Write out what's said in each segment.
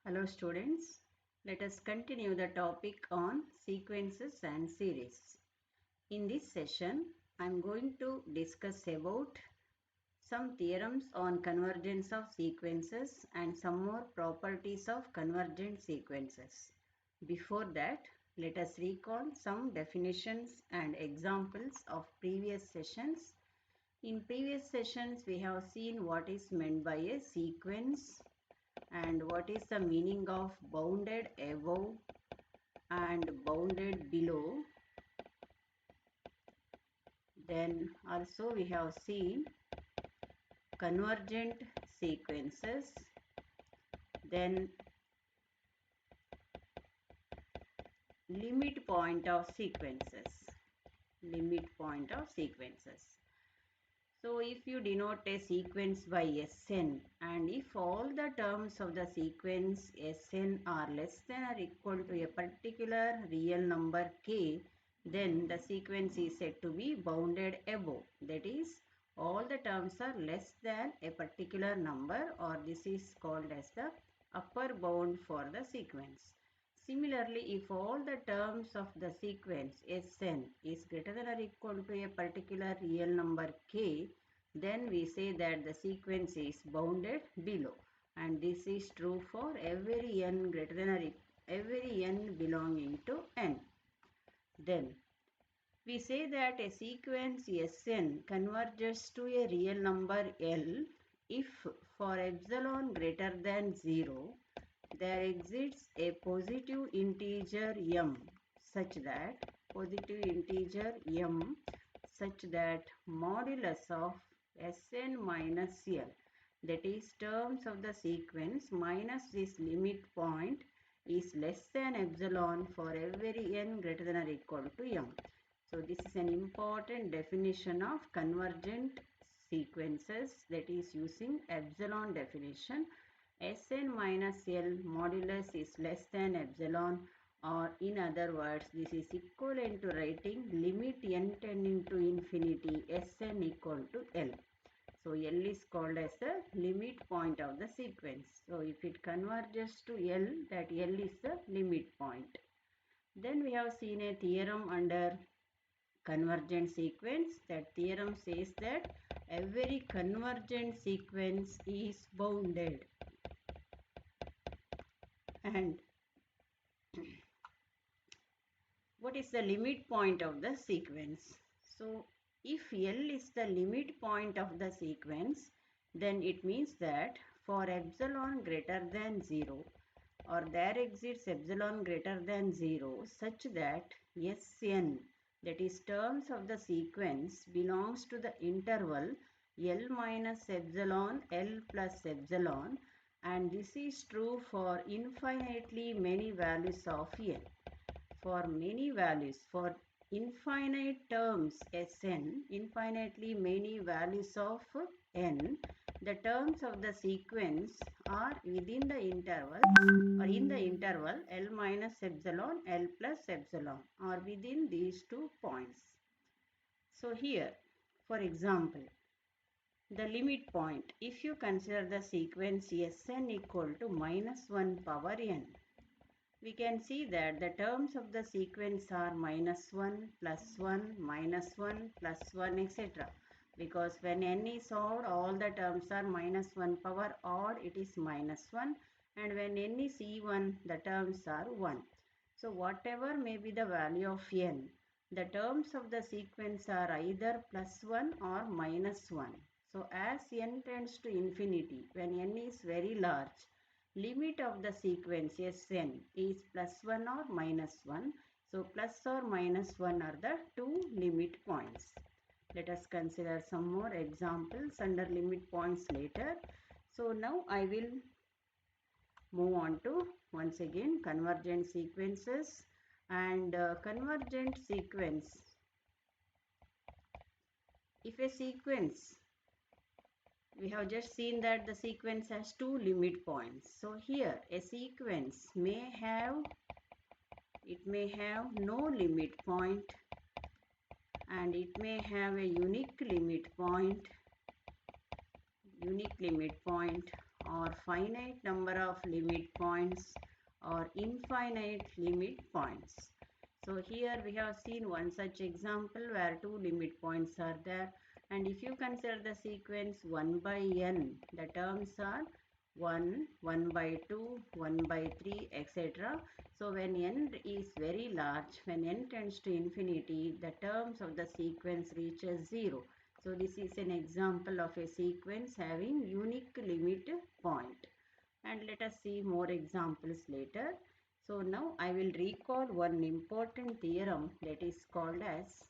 Hello students, let us continue the topic on sequences and series. In this session, I am going to discuss about some theorems on convergence of sequences and some more properties of convergent sequences. Before that, let us recall some definitions and examples of previous sessions. In previous sessions, we have seen what is meant by a sequence and what is the meaning of bounded above and bounded below. Then also we have seen convergent sequences, then limit point of sequences. So if you denote a sequence by Sn, and if all the terms of the sequence Sn are less than or equal to a particular real number k, then the sequence is said to be bounded above. That is, all the terms are less than a particular number, or this is called as the upper bound for the sequence. Similarly, if all the terms of the sequence Sn is greater than or equal to a particular real number k, then we say that the sequence is bounded below. And this is true for every n greater than or every n belonging to n. Then we say that a sequence Sn converges to a real number L if for epsilon greater than 0 there exists a positive integer m such that modulus of Sn minus L, that is terms of the sequence minus this limit point, is less than epsilon for every n greater than or equal to m. So this is an important definition of convergent sequences, that is using epsilon definition. Sn minus L modulus is less than epsilon, or in other words, this is equivalent to writing limit n tending to infinity Sn equal to L. So L is called as the limit point of the sequence. So if it converges to L, that L is the limit point. Then we have seen a theorem under convergent sequence. That theorem says that every convergent sequence is bounded. And what is the limit point of the sequence? So if L is the limit point of the sequence, then it means that for epsilon greater than 0, or there exists epsilon greater than 0 such that Sn, that is terms of the sequence, belongs to the interval L minus epsilon L plus epsilon, and this is true for infinitely many values of n. For many values, for infinite terms Sn, infinitely many values of n, the terms of the sequence are within the interval, or in the interval L minus epsilon, L plus epsilon, or within these 2 points. So here, for example, the limit point, if you consider the sequence Sn equal to minus 1 power n, we can see that the terms of the sequence are minus 1, plus 1, minus 1, plus 1, etc. Because when n is odd, all the terms are minus 1 power odd, it is minus 1. And when n is even, the terms are 1. So whatever may be the value of n, the terms of the sequence are either plus 1 or minus 1. So as n tends to infinity, when n is very large, limit of the sequence Sn is plus 1 or minus 1. So plus or minus 1 are the two limit points. Let us consider some more examples under limit points later. So now I will move on to once again convergent sequences. And convergent sequence, if a sequence, we have just seen that the sequence has two limit points. So here a sequence may have no limit point, and it may have a unique limit point, or finite number of limit points or infinite limit points. So here we have seen one such example where two limit points are there, and if you consider the sequence 1 by n, the terms are 1, 1 by 2, 1 by 3, etc. So when n is very large, when n tends to infinity, the terms of the sequence reaches 0. So this is an example of a sequence having unique limit point. And let us see more examples later. So now I will recall one important theorem that is called as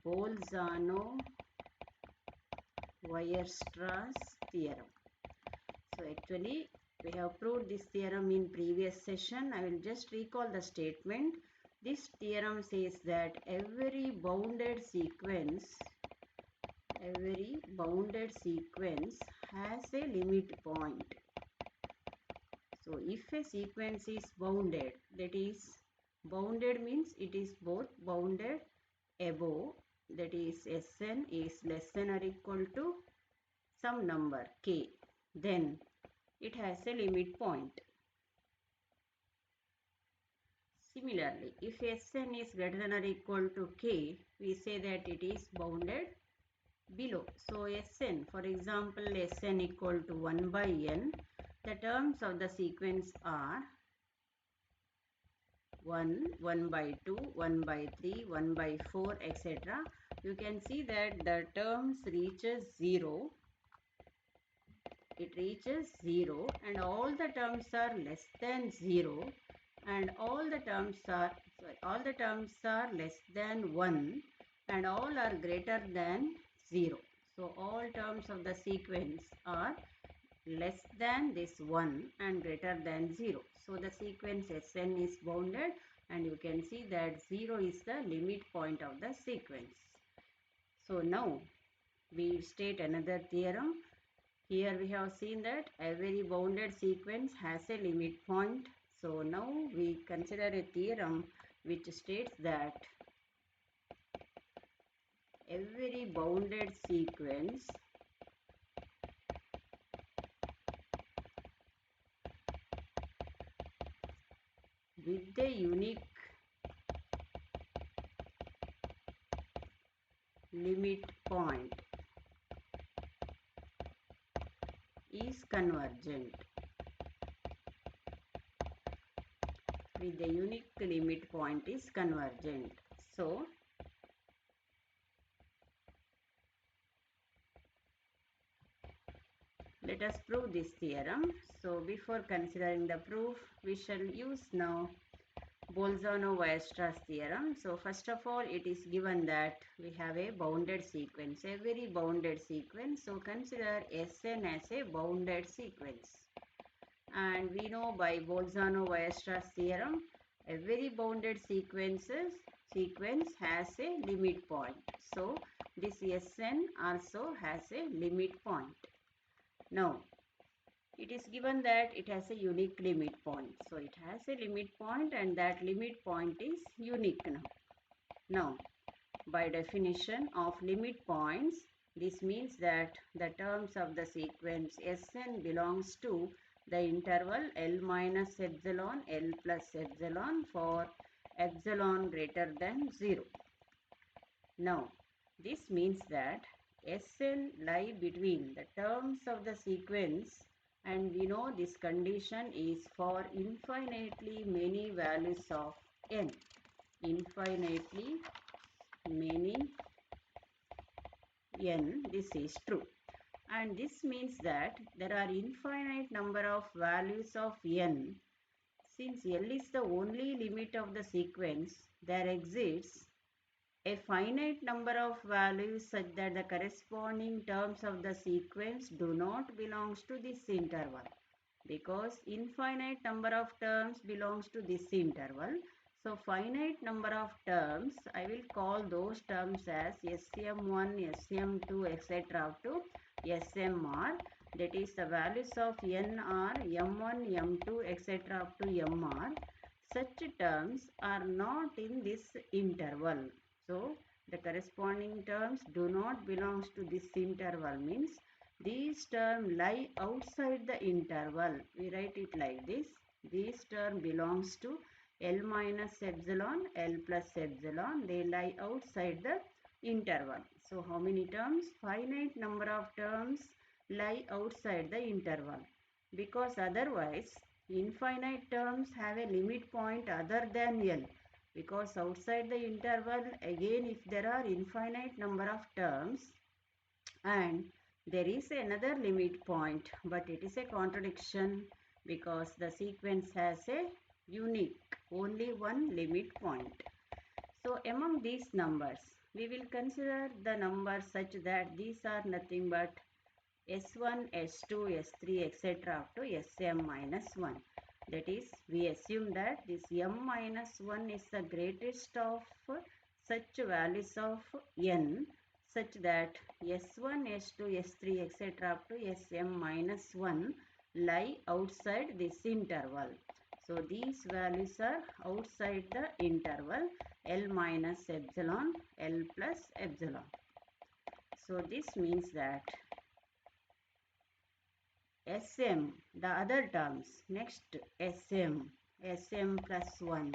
Bolzano-Weierstrass theorem. So actually we have proved this theorem in previous session. I will just recall the statement. This theorem says that every bounded sequence has a limit point. So if a sequence is bounded, that is, bounded means it is both bounded above, that is Sn is less than or equal to some number k, then it has a limit point. Similarly, if Sn is greater than or equal to k, we say that it is bounded below. So Sn, for example, Sn equal to 1 by n, the terms of the sequence are 1, 1 by 2, 1 by 3, 1 by 4, etc. You can see that the terms reaches 0. It reaches 0 and all the terms are less than 0 and all the terms are less than 1 and all are greater than 0. So all terms of the sequence are less than this 1 and greater than 0. So the sequence Sn is bounded and you can see that 0 is the limit point of the sequence. So now we state another theorem. Here we have seen that every bounded sequence has a limit point. So now we consider a theorem which states that every bounded sequence with a unique limit point is convergent. With the unique limit point is convergent. So let us prove this theorem. So before considering the proof, we shall use now Bolzano-Weierstrass theorem. So first of all, it is given that we have a bounded sequence, a very bounded sequence. So consider Sn as a bounded sequence. And we know by Bolzano-Weierstrass theorem, a very bounded sequence has a limit point. So this Sn also has a limit point. Now, it is given that it has a unique limit point. So it has a limit point and that limit point is unique now. Now, by definition of limit points, this means that the terms of the sequence Sn belongs to the interval L minus epsilon, L plus epsilon for epsilon greater than 0. Now, this means that Sn lie between the terms of the sequence, and we know this condition is for infinitely many values of n. Infinitely many n, this is true. And this means that there are infinite number of values of n. Since L is the only limit of the sequence, there exists a finite number of values such that the corresponding terms of the sequence do not belong to this interval. Because infinite number of terms belongs to this interval, so finite number of terms, I will call those terms as Sm1, Sm2, etc. up to Smr. That is, the values of n are m1, m2, etc. up to mr. Such terms are not in this interval. So the corresponding terms do not belong to this interval, means these terms lie outside the interval. We write it like this. This term belongs to L minus epsilon, L plus epsilon. They lie outside the interval. So how many terms? Finite number of terms lie outside the interval. Because otherwise, infinite terms have a limit point other than L. Because outside the interval, again if there are infinite number of terms, and there is another limit point, but it is a contradiction because the sequence has a unique only one limit point. So among these numbers, we will consider the numbers such that these are nothing but S1, S2, S3, etc. up to Sm minus 1. That is, we assume that this m minus 1 is the greatest of such values of n, such that S1, S2, S3, etc. up to Sm minus 1 lie outside this interval. So these values are outside the interval L minus epsilon, L plus epsilon. So this means that Sm, the other terms, next Sm, Sm plus 1,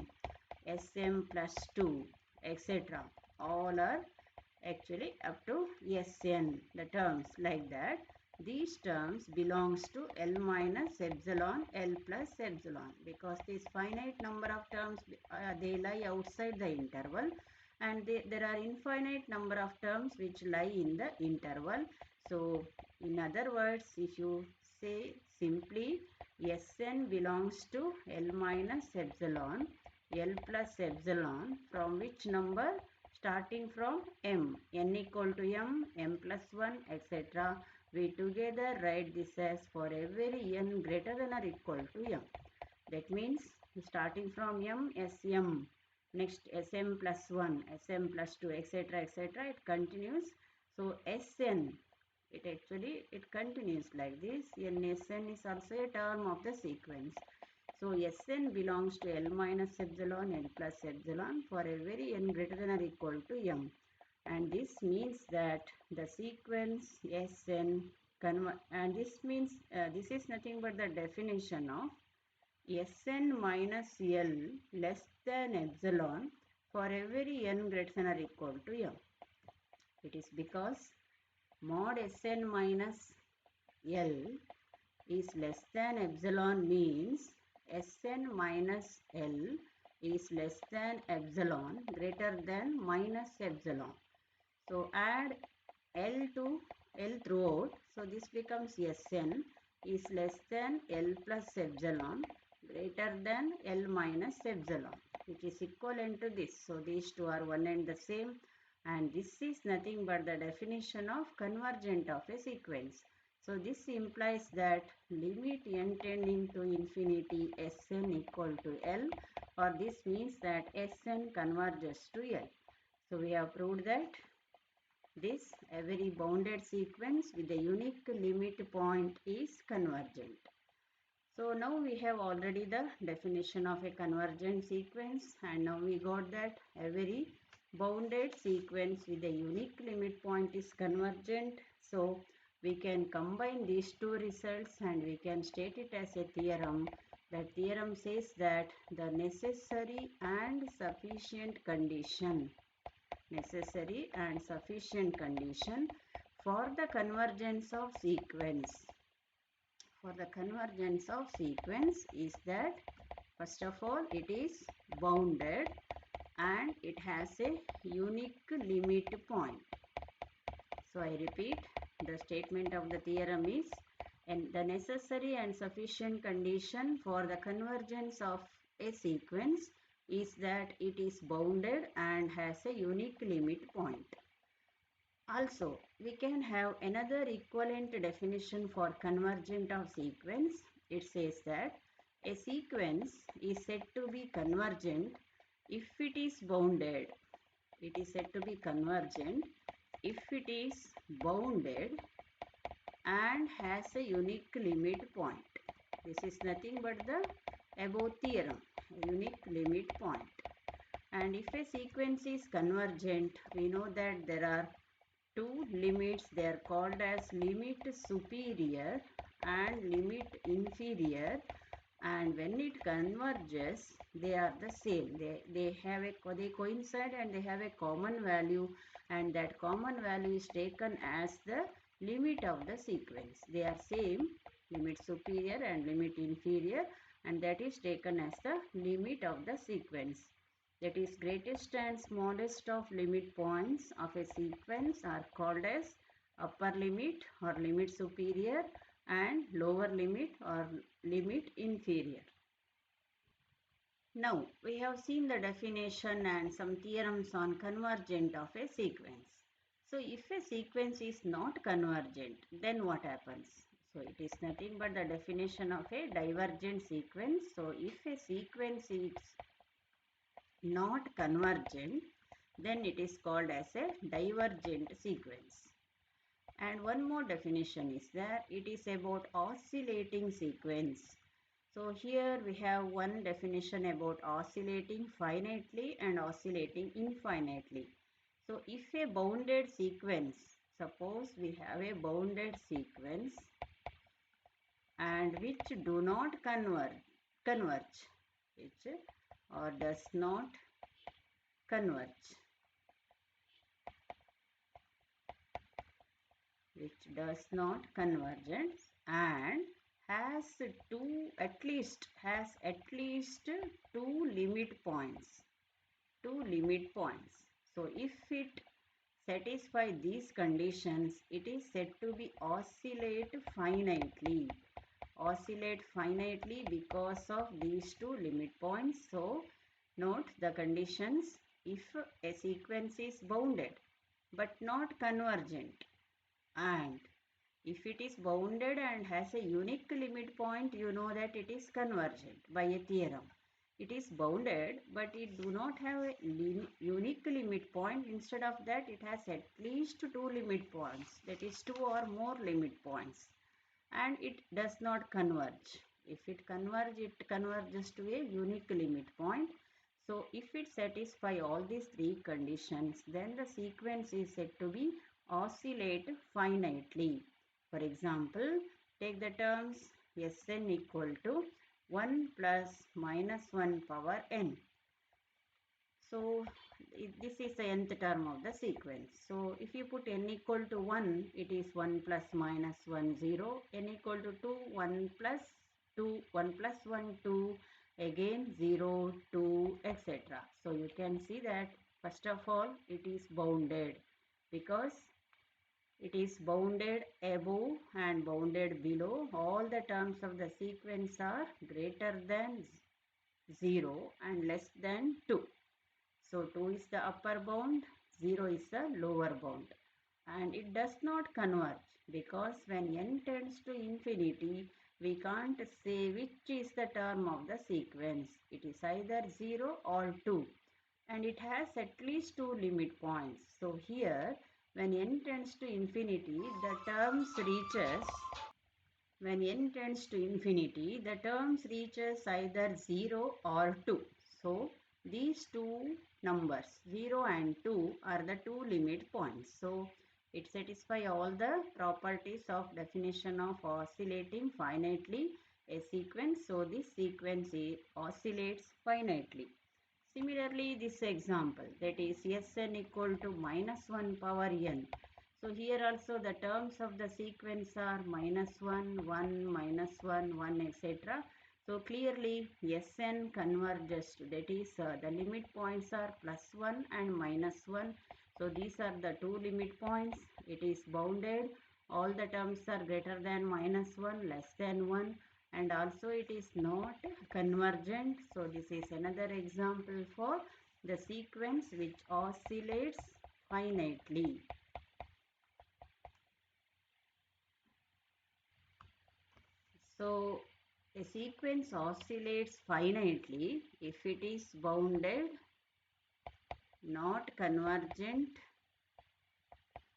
Sm plus 2, etc. all are actually up to Sn, the terms like that. These terms belongs to L minus epsilon, L plus epsilon, because this finite number of terms, they lie outside the interval, and there are infinite number of terms which lie in the interval. So in other words, if you say simply, Sn belongs to L minus epsilon, L plus epsilon, from which number? Starting from m, n equal to m plus 1, etc. We together write this as for every n greater than or equal to m. That means starting from m, Sm, next Sm plus 1, Sm plus 2, etc. etc. It continues. So Sn, it continues like this. Sn is also a term of the sequence. So Sn belongs to L minus epsilon, L plus epsilon for every n greater than or equal to m. And this means that the sequence Sn and this means this is nothing but the definition of Sn minus L less than epsilon for every n greater than or equal to m. It is because mod Sn minus L is less than epsilon means Sn minus L is less than epsilon greater than minus epsilon. So add L to L throughout. So this becomes Sn is less than L plus epsilon greater than L minus epsilon, which is equivalent to this. So these two are one and the same, and this is nothing but the definition of convergent of a sequence. So this implies that limit n tending to infinity Sn equal to L, or this means that Sn converges to L. So we have proved that this every bounded sequence with a unique limit point is convergent. So now we have already the definition of a convergent sequence, and now we got that every bounded sequence with a unique limit point is convergent. So we can combine these two results and we can state it as a theorem. That theorem says that the necessary and sufficient condition for the convergence of sequence is that first of all it is bounded and it has a unique limit point. So I repeat, the statement of the theorem is, and the necessary and sufficient condition for the convergence of a sequence is that it is bounded and has a unique limit point. Also, we can have another equivalent definition for convergent of sequence. It says that a sequence is said to be convergent if it is bounded. It is said to be convergent if it is bounded and has a unique limit point. This is nothing but the above theorem, a unique limit point. And if a sequence is convergent, we know that there are two limits, they are called as limit superior and limit inferior, and when it converges they are the same. They coincide and they have a common value, and that common value is taken as the limit of the sequence. They are same, limit superior and limit inferior, and that is taken as the limit of the sequence. That is, greatest and smallest of limit points of a sequence are called as upper limit or limit superior and lower limit or limit inferior. Now we have seen the definition and some theorems on convergent of a sequence. So if a sequence is not convergent, then what happens? So it is nothing but the definition of a divergent sequence. So if a sequence is not convergent, then it is called as a divergent sequence. And one more definition is that it is about oscillating sequence. So here we have one definition about oscillating finitely and oscillating infinitely. So if a bounded sequence, suppose we have a bounded sequence and which do not converge, which or does not converge, which does not convergence and has at least two limit points. So if it satisfy these conditions, it is said to be oscillate finitely because of these two limit points. So note the conditions. If a sequence is bounded but not convergent, and if it is bounded and has a unique limit point, you know that it is convergent by a theorem. It is bounded but it do not have a unique limit point. Instead of that, it has at least two limit points, that is two or more limit points, and it does not converge. If it converges to a unique limit point. So if it satisfies all these three conditions, then the sequence is said to be oscillate finitely. For example, take the terms Sn equal to 1 plus minus 1 power n. So this is the nth term of the sequence. So if you put n equal to 1, it is 1 plus minus 1 0, n equal to 2, 1 plus 2, 1 plus 1 2, again 0 2, etc. So you can see that first of all it is bounded, because it is bounded above and bounded below. All the terms of the sequence are greater than 0 and less than 2. So 2 is the upper bound, 0 is the lower bound. And it does not converge, because when n tends to infinity, we can't say which is the term of the sequence. It is either 0 or 2. And it has at least two limit points. So here, when n tends to infinity, the terms reaches either 0 or 2. So these two numbers, 0 and 2, are the two limit points. So it satisfies all the properties of definition of oscillating finitely a sequence. So this sequence oscillates finitely. Similarly, this example, that is Sn equal to minus 1 power n. So here also the terms of the sequence are minus 1, 1, minus 1, 1, etc. So clearly Sn converges to, that is the limit points are plus 1 and minus 1. So these are the two limit points. It is bounded. All the terms are greater than minus 1, less than 1. And also it is not convergent. So this is another example for the sequence which oscillates finitely. So a sequence oscillates finitely if it is bounded, not convergent,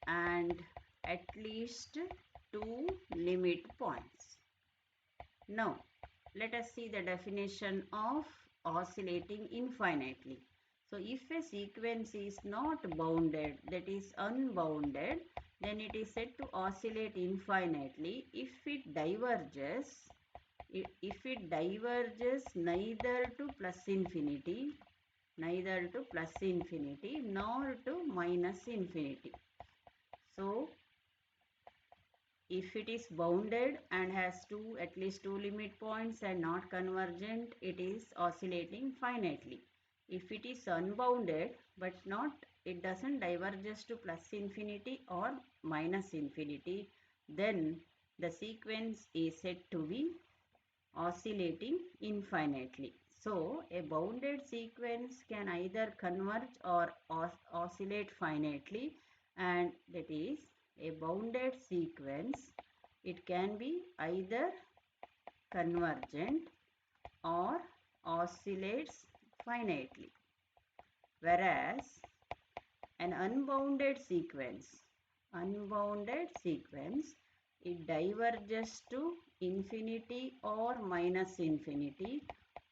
and at least two limit points. Now let us see the definition of oscillating infinitely. So if a sequence is not bounded, that is unbounded, then it is said to oscillate infinitely. If it diverges neither to plus infinity nor to minus infinity. So if it is bounded and has at least two limit points and not convergent, it is oscillating finitely. If it is unbounded but it doesn't diverges to plus infinity or minus infinity, then the sequence is said to be oscillating infinitely. So a bounded sequence can either converge or oscillate finitely, and that is a bounded sequence. It can be either convergent or oscillates finitely, whereas an unbounded sequence, it diverges to infinity or minus infinity,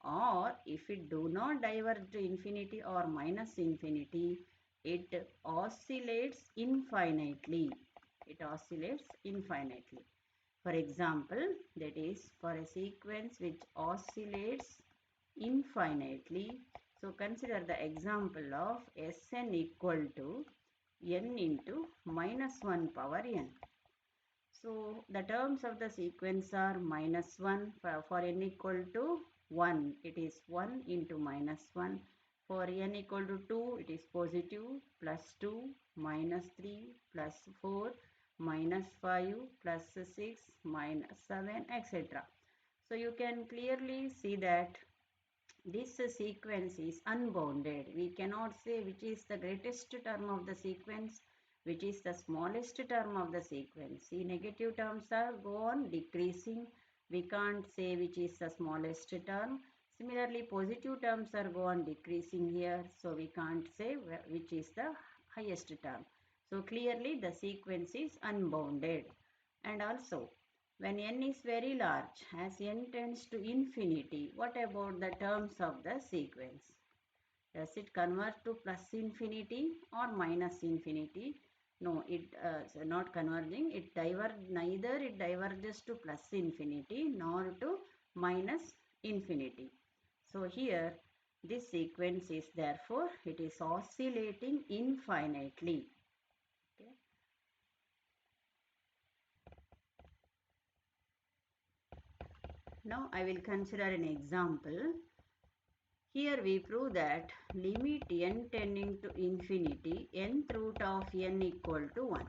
or if it do not diverge to infinity or minus infinity, it oscillates infinitely. For example, that is for a sequence which oscillates infinitely. So consider the example of Sn equal to n into minus 1 power n. So the terms of the sequence are minus 1 for n equal to 1. It is 1 into minus 1. For n equal to 2, it is positive, plus 2, minus 3, plus 4, minus 5, plus 6, minus 7, etc. So you can clearly see that this sequence is unbounded. We cannot say which is the greatest term of the sequence, which is the smallest term of the sequence. See, negative terms are go on decreasing. We can't say which is the smallest term. Similarly, positive terms are go on decreasing here. So we can't say which is the highest term. So clearly the sequence is unbounded. And also, when n is very large, as n tends to infinity, what about the terms of the sequence? Does it convert to plus infinity or minus infinity? No, it not converging. Neither it diverges to plus infinity nor to minus infinity. So here, this sequence is therefore, it is oscillating infinitely. Okay. Now I will consider an example. Here we prove that limit n tending to infinity, nth root of n equal to 1.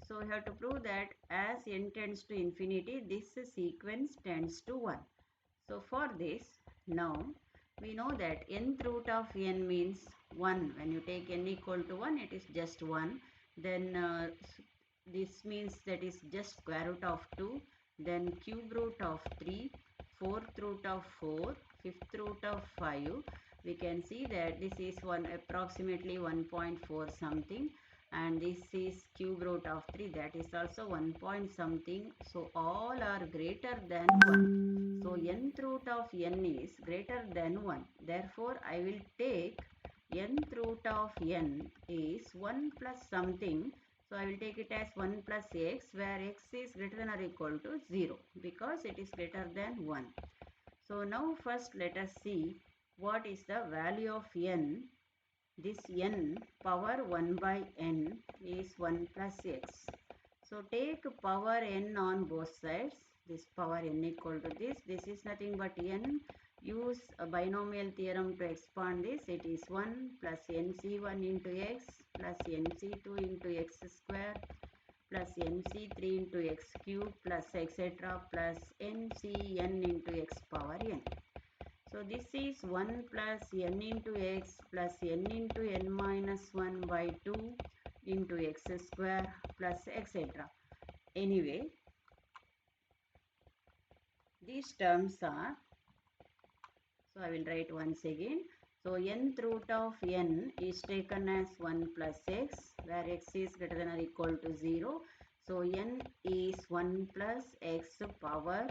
So we have to prove that as n tends to infinity, this sequence tends to 1. So for this, now we know that nth root of n means 1. When you take n equal to 1, it is just 1. Then this means that is just square root of 2. Then cube root of 3, fourth root of 4, fifth root of 5. We can see that this is approximately 1.4 something, and this is cube root of 3, that is also 1 point something. So all are greater than 1. So nth root of n is greater than 1. Therefore I will take nth root of n is 1 plus something. So I will take it as 1 plus x, where x is greater than or equal to 0 because it is greater than 1. So now first let us see what is the value of n. This n power 1 by n is 1 plus x. So take power n on both sides. This power n equal to this. This is nothing but n. Use a binomial theorem to expand this. It is 1 plus nc1 into x plus nc2 into x square plus nc3 into x cube plus etc. plus ncn into x power n. So this is 1 plus n into x plus n into n minus 1 by 2 into x square plus etc. Anyway, these terms are, so I will write once again. So nth root of n is taken as 1 plus x, where x is greater than or equal to 0. So n is 1 plus x power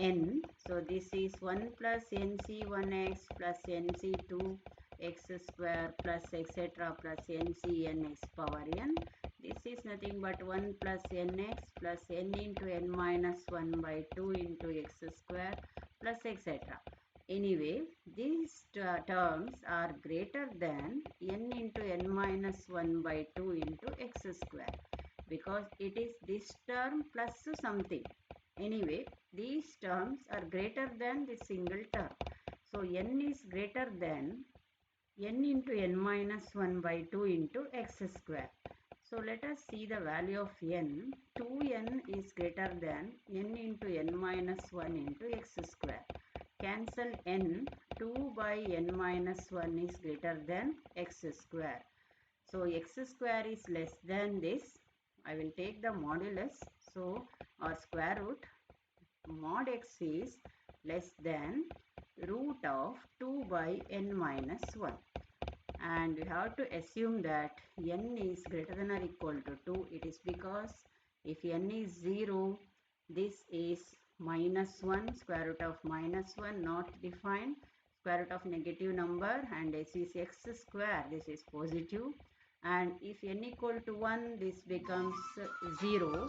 n. So this is 1 plus nc1x plus nc2x square plus etc. plus ncnx power n. This is nothing but 1 plus nx plus n into n minus 1 by 2 into x square plus etc. Anyway, these terms are greater than n into n minus 1 by 2 into x square, because it is this term plus something. Anyway, these terms are greater than this single term. So n is greater than n into n minus 1 by 2 into x square. So let us see the value of n. 2n is greater than n into n minus 1 into x square. Cancel n. 2 by n minus 1 is greater than x square. So x square is less than this. I will take the modulus. So or square root, mod x is less than root of 2 by n minus 1. And we have to assume that n is greater than or equal to 2. It is because if n is 0, this is minus 1, square root of minus 1 not defined, square root of negative number, and this is x square, this is positive. And if n equal to 1, this becomes 0.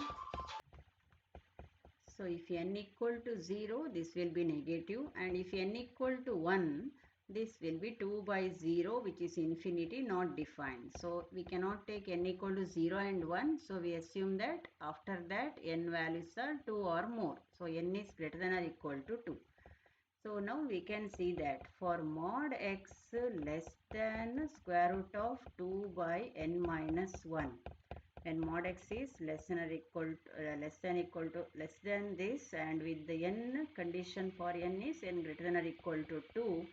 So if n equal to 0, this will be negative, and if n equal to 1, this will be 2 by 0, which is infinity not defined. So we cannot take n equal to 0 and 1. So we assume that after that n values are 2 or more. So n is greater than or equal to 2. So now we can see that for mod x less than square root of 2 by n minus 1, when mod x is less than or equal to, less than this, and with the n condition for n is n greater than or equal to 2,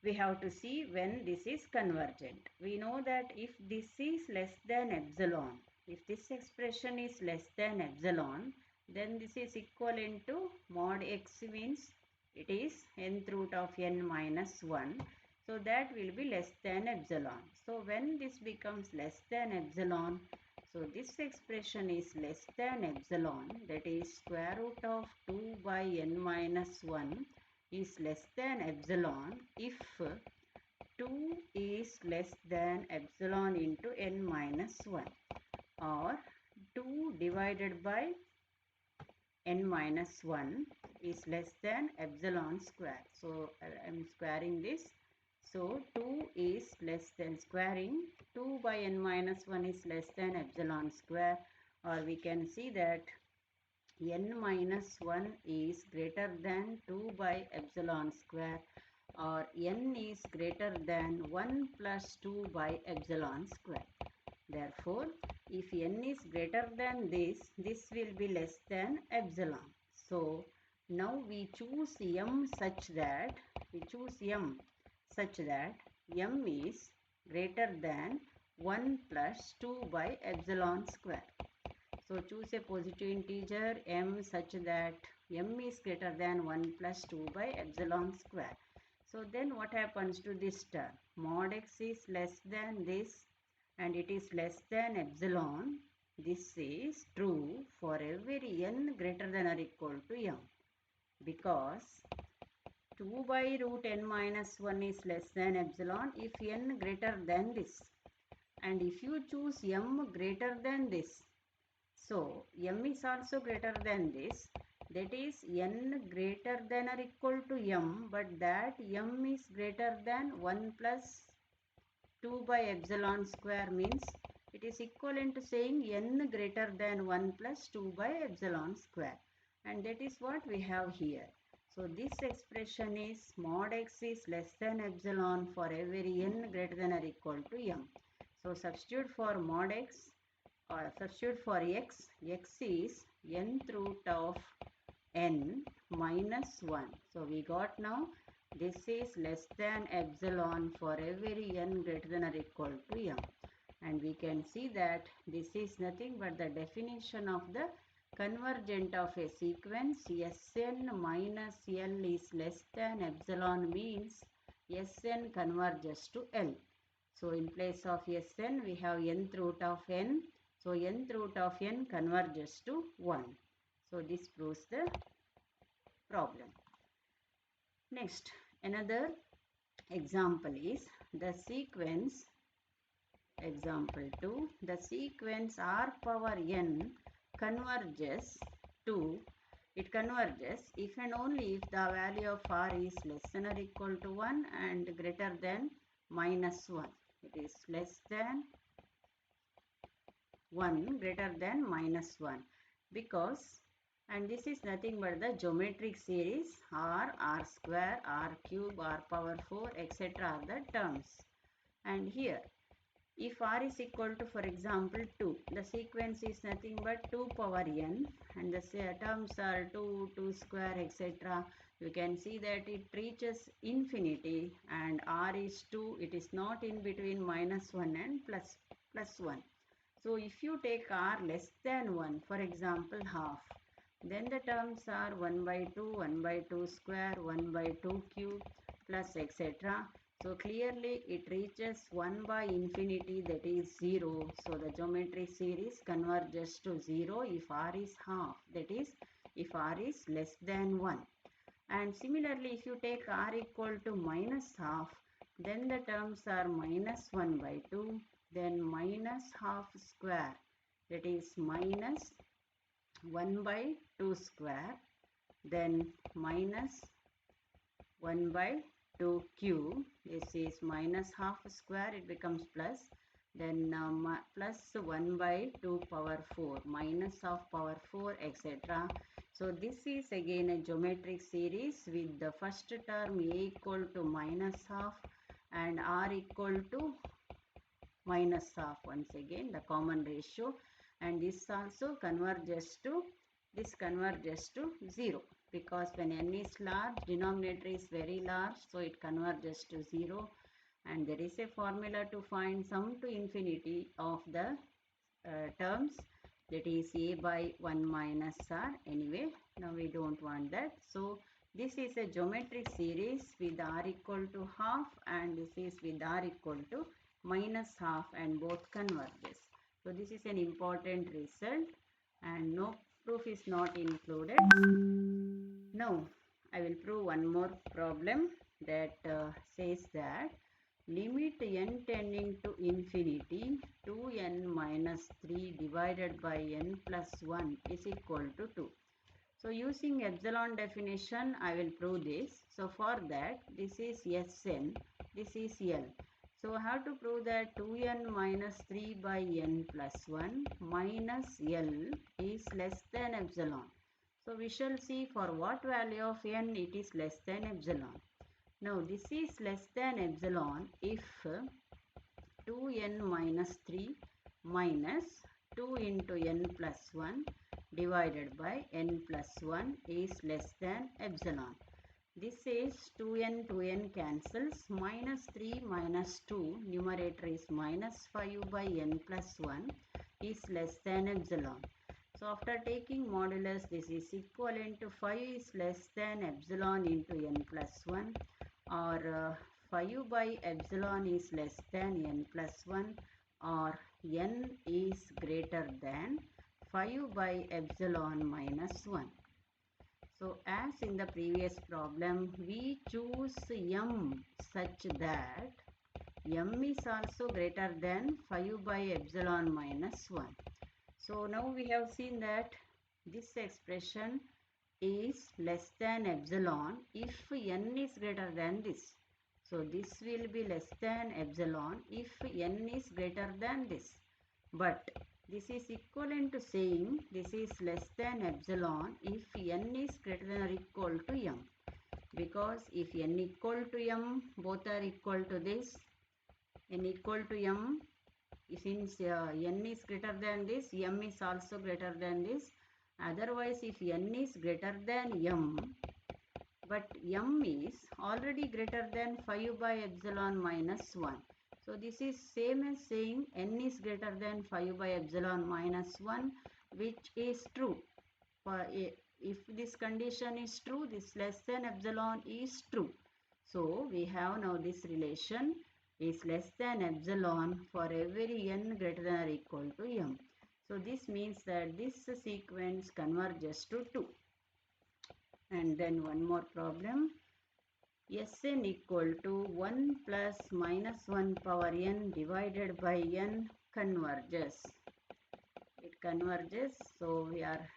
we have to see when this is convergent. We know that if this is less than epsilon, if this expression is less than epsilon, then this is equivalent to mod x, means it is nth root of n minus 1. So that will be less than epsilon. So when this becomes less than epsilon, so this expression is less than epsilon, that is square root of 2 by n minus 1 is less than epsilon if 2 is less than epsilon into n minus 1, or 2 divided by n minus 1 is less than epsilon square. So I am squaring this. So 2 is less than, squaring 2 by n minus 1 is less than epsilon square, or we can see that n minus 1 is greater than 2 by epsilon square, or n is greater than 1 plus 2 by epsilon square. Therefore, if n is greater than this, this will be less than epsilon. So now we choose m such that, m is greater than 1 plus 2 by epsilon square. So choose a positive integer m such that m is greater than 1 plus 2 by epsilon square. So then what happens to this term? Mod x is less than this, and it is less than epsilon. This is true for every n greater than or equal to m, because 2 by root n minus 1 is less than epsilon if n greater than this. And if you choose m greater than this, so m is also greater than this, that is n greater than or equal to m, but that m is greater than 1 plus 2 by epsilon square, means it is equivalent to saying n greater than 1 plus 2 by epsilon square, and that is what we have here. So this expression is mod x is less than epsilon for every n greater than or equal to m. So substitute for mod x, or substitute for x, x is nth root of n minus 1. So we got now this is less than epsilon for every n greater than or equal to m. And we can see that this is nothing but the definition of the convergent of a sequence. Sn minus L is less than epsilon, means Sn converges to L. So in place of Sn we have nth root of n. So nth root of n converges to 1. So this proves the problem. Next, another example is the sequence, example 2, the sequence r power n converges to, it converges if and only if the value of r is less than or equal to 1 and greater than minus 1. It is less than 1 greater than minus 1 because, and this is nothing but the geometric series r, r square, r cube, r power 4 etc. are the terms. And here if r is equal to, for example, 2, the sequence is nothing but 2 power n and the terms are 2, 2 square etc. You can see that it reaches infinity and r is 2, it is not in between minus 1 and plus 1. So if you take r less than 1, for example half, then the terms are 1 by 2, 1 by 2 square, 1 by 2 cube plus etc. So clearly it reaches 1 by infinity, that is 0. So the geometry series converges to 0 if r is half, that is if r is less than 1. And similarly if you take r equal to minus half, then the terms are minus 1 by 2, then minus half square, that is minus 1 by 2 square, then minus 1 by 2 cube, this is minus half square, it becomes plus, then plus 1 by 2 power 4, minus of power 4 etc. So this is again a geometric series with the first term a equal to minus half and r equal to minus half, once again the common ratio, and this also converges to 0 because when n is large, denominator is very large, so it converges to 0. And there is a formula to find sum to infinity of the terms, that is a by 1 minus r. Anyway, now we don't want that. So this is a geometric series with r equal to half and this is with r equal to minus half and both converges. So this is an important result and no proof is not included. Now I will prove one more problem that says that limit n tending to infinity 2n minus 3 divided by n plus 1 is equal to 2. So using epsilon definition I will prove this. So for that, this is Sn, this is L. So I have to prove that 2n minus 3 by n plus 1 minus L is less than epsilon. So we shall see for what value of n it is less than epsilon. Now this is less than epsilon if 2n minus 3 minus 2 into n plus 1 divided by n plus 1 is less than epsilon. This is 2n cancels, minus 3 minus 2, numerator is minus 5 by n plus 1 is less than epsilon. So after taking modulus, this is equivalent to 5 is less than epsilon into n plus 1, or 5 by epsilon is less than n plus 1, or n is greater than 5 by epsilon minus 1. So as in the previous problem, we choose m such that m is also greater than 5 by epsilon minus 1. So now we have seen that this expression is less than epsilon if n is greater than this. So this will be less than epsilon if n is greater than this. But this is equivalent to saying this is less than epsilon if n is greater than or equal to m. Because if n equal to m, both are equal to this, n equal to m, since n is greater than this, m is also greater than this. Otherwise, if n is greater than m, but m is already greater than 5 by epsilon minus 1. So this is same as saying n is greater than 5 by epsilon minus 1, which is true. For if this condition is true, this less than epsilon is true. So we have now this relation is less than epsilon for every n greater than or equal to m. So this means that this sequence converges to 2. And then one more problem. Sn equal to 1 plus minus 1 power n divided by n converges. It converges, so we are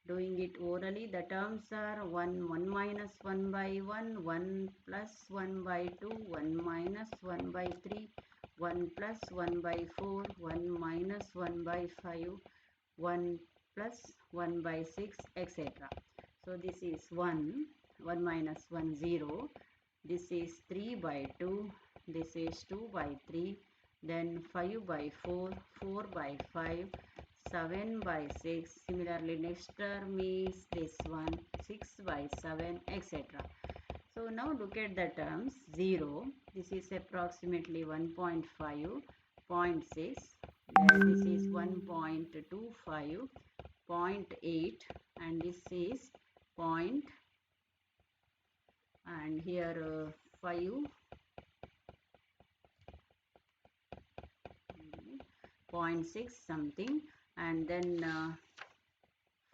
doing it orally. The terms are 1 minus 1 by 1, 1 plus 1 by 2, 1 minus 1 by 3, 1 plus 1 by 4, 1 minus 1 by 5, 1 plus 1 by 6, etc. So this is 1 minus 1, 0. This is 3 by 2. This is 2 by 3. Then 5 by 4, 4 by 5, 7 by 6. Similarly, next term is this one, 6 by 7, etc. So now look at the terms. 0. This is approximately 1.5, 0.6. Then this is 1.25, 0.8, and this is point, and here 5, 0.6 something, and then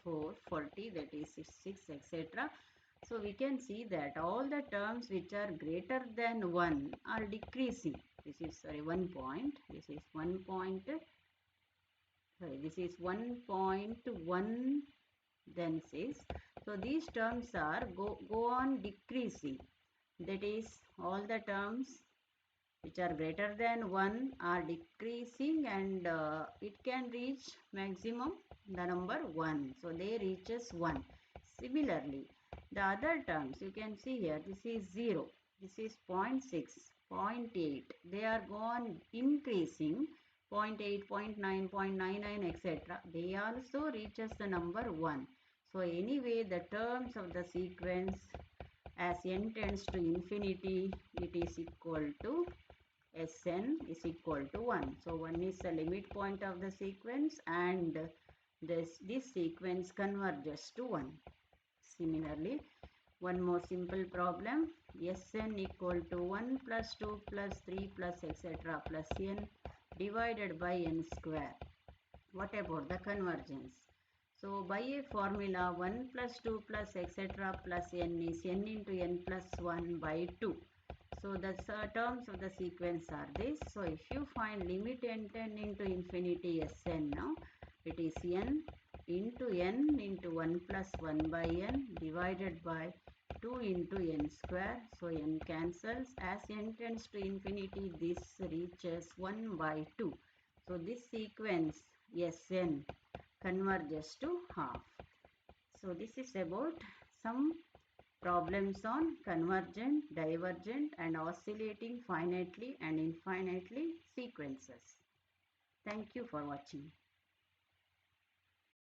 440, that is 6, etc. So we can see that all the terms which are greater than 1 are decreasing. This is 1 point, this is 1 point, this is 1.1, then 6. So these terms are go on decreasing. That is, all the terms which are greater than 1 are decreasing, and it can reach maximum the number 1. So they reaches 1. Similarly, the other terms you can see here, this is 0, this is 0.6, 0.8. They are gone increasing, 0.8, 0.9, 0.99, etc. They also reaches the number 1. So anyway, the terms of the sequence as n tends to infinity, it is equal to Sn is equal to 1. So 1 is the limit point of the sequence, and this sequence converges to 1. Similarly, one more simple problem. Sn equal to 1 plus 2 plus 3 plus etc. plus n divided by n square. What about the convergence? So by a formula, 1 plus 2 plus etc. plus n is n into n plus 1 by 2. So the terms of the sequence are this. So if you find limit n tend into infinity Sn now, it is n into 1 plus 1 by n divided by 2 into n square. So n cancels. As n tends to infinity, this reaches 1 by 2. So this sequence Sn converges to half. So this is about some problems on convergent, divergent, and oscillating finitely and infinitely sequences. Thank you for watching.